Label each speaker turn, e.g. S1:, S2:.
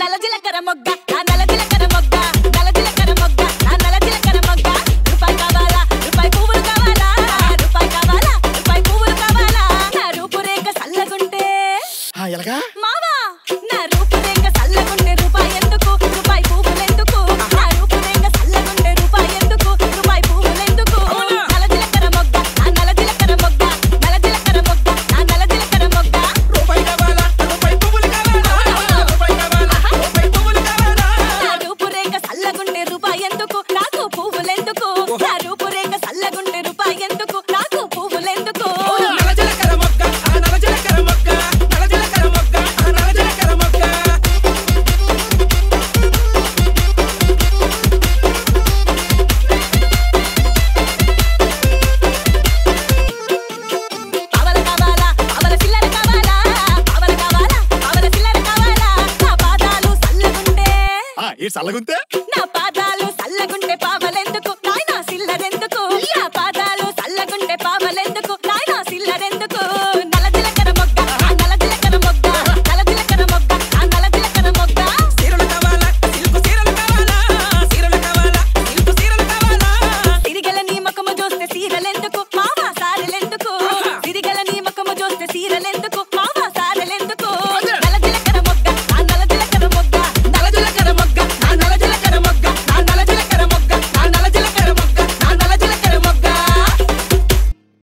S1: నల్ల జీలకర్ర మొగ్గ ఆ నల్ల జీలకర్ర మొగ్గ నల్ల జీలకర్ర మొగ్గ ఆ నల్ల జీలకర్ర మొగ్గ రూపాయి కావాలా రూపాయి పువ్వులు కావాలా రూపాయి కావాలా రూపాయి పువ్వులు కావాలా నా రూపురేఖ సల్లగుంటే
S2: ఎలాగా
S1: మావా నా రూపురేఖ సల్లగుంటే రూపాయి ఎందుకు రూపాయి పువ్వులు ఎందుకు నా రూపురేఖ సల్లగుంటే రూపాయి ఎందుకు రూపాయి పువ్వులు ఎందుకు నల్ల జీలకర్ర మొగ్గ ఆ నల్ల జీలకర్ర మొగ్గ నల్ల జీలకర్ర మొగ్గ ఆ నల్ల జీలకర్ర మొగ్గ
S2: రూపాయి కావాలా రూపాయి పువ్వులు కావాలా రూపాయి కావాలా రూపాయి పువ్వులు కావాలా
S1: నా రూపురేఖ సల్లగుంటే రూపాయి ఎందుకు నాకు పువ్వులు ఎందుకు నా రూపురేఖ సల్లగుంటే రూపాయి ఎందుకు నాకు పువ్వులు ఎందుకు
S2: నల్ల జీలకర్ర మొగ్గ ఆ నల్ల జీలకర్ర మొగ్గ నల్ల జీలకర్ర మొగ్గ ఆ నల్ల జీలకర్ర మొగ్గ
S1: పావల కావాలా పావల చిల్లర కావాలా పావల కావాలా పావల చిల్లర కావాలా నా పాదాలు సల్లగుండే
S2: ఈ సల్లగుంతే